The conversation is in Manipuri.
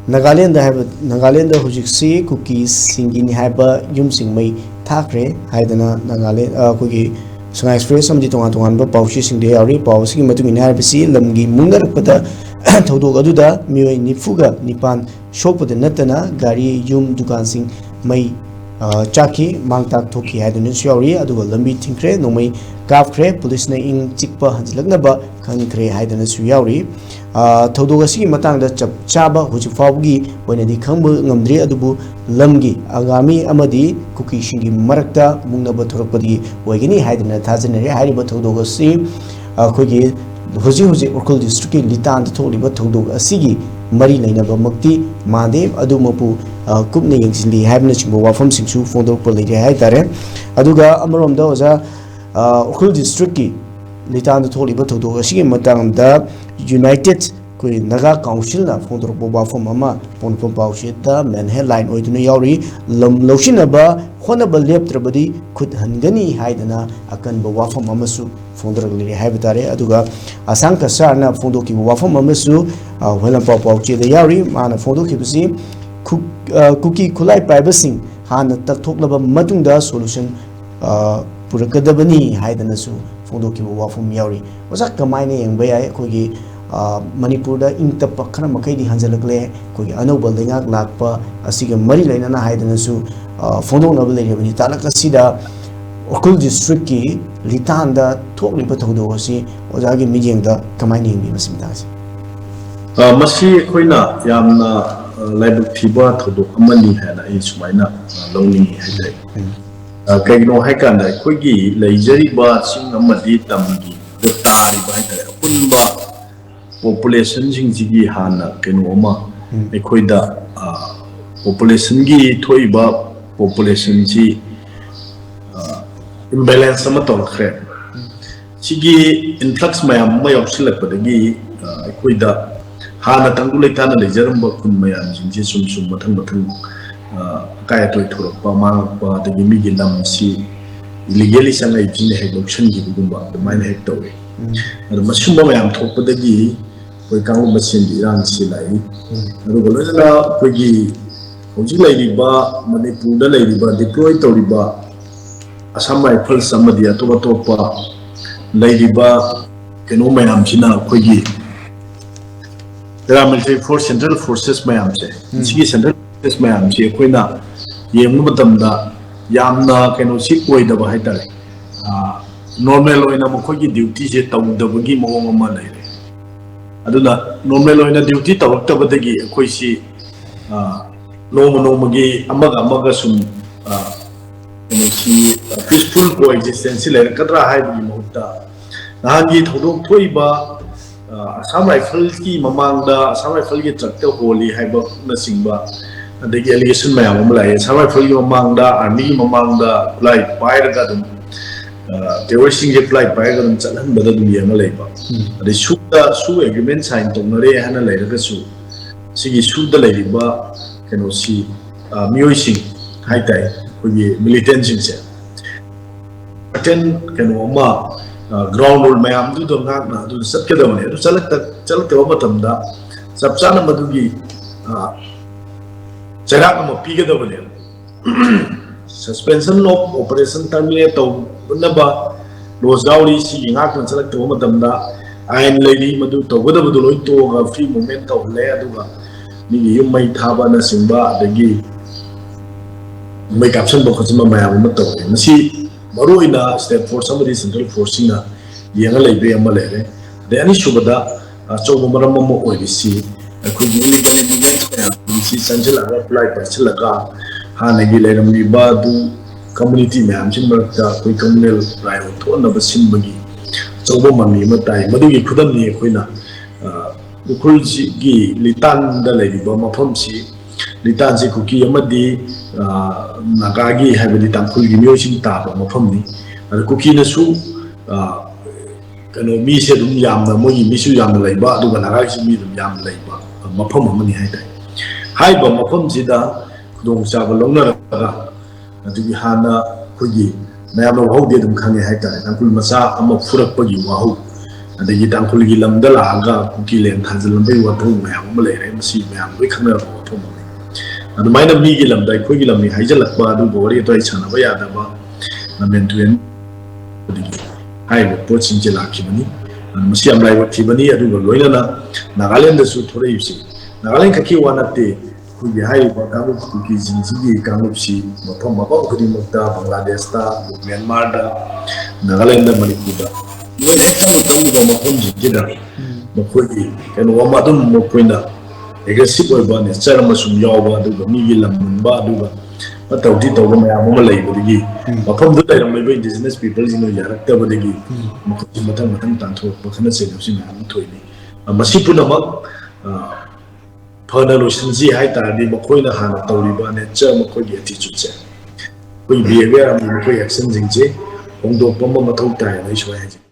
Nagaland hujiksi cookies singini haiba yum singmai thakre haidana Nagaland kogi Sanga Express amdi tongan ba paushi singde yauri pausi matung ina bisi lamgi mungarakpada thodog aduda mioi nifuga nipan shokpada natana gari yum dukan sing mai chaki mangtak thoki haidana yauri aduga lambi thingkre nomai kafkre police na ing chikpa hanjilaknaba khangkre haidana yauri thodog asi matangda chaba hujik fawgi wenadi khangba ngamdri adubu lamgi agami amadi cookie shingi marakta mungnaba thorakpadi oigini haidana thajanare hariba thodog asi khogi hoji Urkhol district ki litan tholiba thodog asigi mari lainaba makti mande adumapu kupne yengsili haibna chingbo wafam singsu fondor polire haitare aduga amromda oja Urkhol district ki litan tholiba thodog asigi matangda United koi Naga Council na fondor boba fom ama ponpom paushita men headline oiduna yauri lam loshinaba honaba leptrabadi khut hangani haidana akan boba fom amasu fondor liri haibitare aduga asanka sarna fondo ki boba fom amasu whelam pau pauche da yauri mana fondo ki bisi cookie khulai privacy hana takthoknaba matungda solution purakadabani haidana su fondo ki boba fom yauri osa kamaina yengba yai kogi Manipur da ingtap khana makai di hanjalakle koi anauba lengak lakpa asiga mari lainana haidana su fondo nabal lerebani talaka sida Urkhol district ki litan da thokliba thodo asi ojagi mijeng da kamaini yengbi masimta asi masi khoina yamna laibuk thiba thodo amani hana I sumaina longni haidai kaigno haikanda khoigi leijari ba sing amadi tamgi tari ba haidai punba population singji hana kenoma ekhoida population gi thoiba population ji imbalance ama tolkhre sigi influx mayam mayoksilakpadagi ekhoida hana tangulai tana lejaramba kun mayam singji sum mathang kaya toy thorpa ma pa de mi lam si illegally sangai jine he loction gi gumba de mine he towe masumba mayam thokpadagi koi kanglu masin di rang silai aru golona kogi hojik laiba Manipur da laiba deploy toriba Assam Rifle samadi atoba topa laiba keno mayam china kogi military force central forces mayam se sigi central forces mayam se koina yemnu matamda yamna keno si koi da ba haitare normal oina mo kogi duty je tawdabagi mawong ma lai aduna normal oina duty tawaktabadagi akoi si nomagi amaga sum si peaceful coexistence le kadra haibi mohta nahangi thodok thoiba Assam Rifle ki mamangda Assam Rifle ki chakta holi haiba na singba adagi allegation mayam amlai Assam Rifle ki mamangda army mamangda flight fire ga dum terroristing je flight fire ga dum chalan bada dum yama laiba ade su agreement sign tonare hana lairaga su sigi suda lairiba keno si mioi sing haitai kogi militant sing se aten keno ma ground rule mayam du do ngak na du sat ke dawne du chalak te matamda sabchana madugi jarak ma pi ke dawne suspension of operation terminate to naba losgauri si ngak na chalak te matamda ain lady madu to goda madu loi to ga free moment to le aduga ni yum mai thaba na simba adagi mai caption bo khosma mayam ma to masi maroina state force amadi central force na yenga leibe amalere de ani shubada chobo maram mo oibisi khudi legal movement si sanjil ara apply parchilaka hanagi leramni badu community mayam chimbarta koi communal right to na basin bagi chobo mami matai madugi khudam ni khoina Urkhol gi litan da leiba mafam si litan si cookie amadi nagagi habidi tangkhul gi myosin ta ba mafam ni cookie na su kano mi se dum yam na mo mi su yam leiba adu ga nagagi si mi dum yam leiba mafam amani hai ba mafam si da khudong sa ba longna ra adu gi hana khogi mayam no haude dum khange hai ta tangkhul masa ama furak pa gi wahu ꯑꯗꯒꯤ ꯇꯥꯡꯈꯨꯜꯒꯤ ꯂꯝꯗ ꯂꯥꯛꯑꯒ ꯀꯨꯀꯤ ꯂꯦꯟ ꯊꯥꯖꯤꯜꯂꯝꯕꯒꯤ ꯋꯥꯐꯝ ꯃꯌꯥꯝ ꯑꯃ ꯂꯩꯔꯦ ꯃꯁꯤ ꯃꯌꯥꯝ ꯂꯣꯏ ꯈꯪꯅꯔꯕ ꯋꯥꯐꯝ ꯑꯃꯅꯤ ꯑꯗꯨꯃꯥꯏꯅ ꯃꯤꯒꯤ ꯂꯝꯗ ꯑꯩꯈꯣꯏꯒꯤ ꯂꯝꯅꯤ ꯍꯥꯏꯖꯤꯜꯂꯛꯄ ꯑꯗꯨꯒ ꯋꯥꯔꯤ ꯋꯥꯇꯥꯏ ꯁꯥꯟꯅꯕ ꯌꯥꯗꯕ ꯂꯝꯕꯦꯟ ꯇꯨꯔꯦꯟ ꯍꯥꯏꯔꯤꯕ ꯄꯣꯠꯁꯤꯡꯁꯦ ꯂꯥꯛꯈꯤꯕꯅꯤ ꯃꯁꯤ ꯌꯥꯝ ꯂꯥꯏꯕꯛ ꯊꯤꯕꯅꯤ ꯑꯗꯨꯒ ꯂꯣꯏꯅꯅ ꯅꯥꯒꯥꯂꯦꯟꯗꯁꯨ ꯊꯣꯛꯂꯛꯏꯕꯁꯤ ꯅꯥꯒꯥꯂꯦꯟ ꯈꯛꯀꯤ ꯋꯥ ꯅꯠꯇꯦ ꯑꯩꯈꯣꯏꯒꯤ ꯍꯥꯏꯔꯤꯕ ꯀꯥꯡꯂꯨꯞ ꯀꯨꯀꯤꯁꯤꯡꯁꯤꯒꯤ ꯀꯥꯡꯂꯨꯞꯁꯤ ꯃꯐꯝ ꯈꯨꯗꯤꯡꯃꯛꯇ ꯕꯪꯒ꯭ꯂꯥꯗꯦꯁꯇ ꯃ꯭ꯌꯥꯟꯃꯥꯔꯗ ꯅꯥꯒꯥꯂꯦꯟꯗ ꯃꯅꯤꯄꯨꯔꯗ ꯃꯣꯏꯅ ꯍꯦꯛ ꯆꯪꯉꯤꯕ ꯃꯐꯝꯁꯤꯡꯁꯤꯗ ꯃꯈꯣꯏꯒꯤ ꯀꯩꯅꯣ ꯑꯃ ꯑꯗꯨꯝ ꯃꯈꯣꯏꯅ ꯑꯦꯒ꯭ꯔꯦꯁꯤꯞ ꯑꯣꯏꯕ ꯅꯦꯆꯔ ꯑꯃ ꯁꯨꯝ ꯌꯥꯎꯕ ꯑꯗꯨꯒ ꯃꯤꯒꯤ ꯂꯝ ꯃꯨꯟꯕ ꯑꯗꯨꯒ ꯐꯠꯇ ꯇꯧꯕ ꯃꯌꯥꯝ ꯑꯃ ꯂꯩꯕꯗꯒꯤ ꯃꯐꯝꯗꯨ ꯂꯩꯔꯝꯂꯤꯕ ꯏꯟꯗꯤꯖꯤꯅꯁ ꯄꯤꯄꯜꯁꯤꯡꯅ ꯌꯥꯔꯛꯇꯕꯗꯒꯤ ꯃꯈꯣꯏꯁꯤ ꯃꯊꯪ ꯇꯥꯟꯊꯣꯔꯛꯄ ꯈꯠꯅ ꯆꯩꯅꯕꯁꯤ ꯃꯌꯥꯝ ꯑꯃ ꯊꯣꯛꯏ ꯃꯁꯤ ꯄꯨꯝꯅꯃꯛ ꯐꯅ ꯂꯣꯏꯁꯤꯟꯁꯤ ꯍꯥꯏꯇꯥꯔꯗꯤ ꯃꯈꯣꯏꯅ ꯍꯥꯟꯅ ꯇꯧꯔꯤꯕ ꯅꯦꯆꯔ ꯃꯈꯣꯏꯒꯤ ꯑꯦꯇꯤꯆꯨꯠꯁꯦ ꯑꯩꯈꯣꯏꯒꯤ ꯕꯤꯍꯦꯕꯤꯌꯔ ꯑꯃꯗꯤ ꯃꯈꯣꯏꯒꯤ ꯑꯦꯛꯁꯟꯁꯤꯡꯁꯦ ꯍꯣꯡꯗꯣꯛꯄ ꯑꯃ ꯃꯊꯧ ꯇꯥꯏꯅ ꯑꯩ ꯁꯨꯃꯥꯏꯅ ꯍꯥꯏꯖꯩ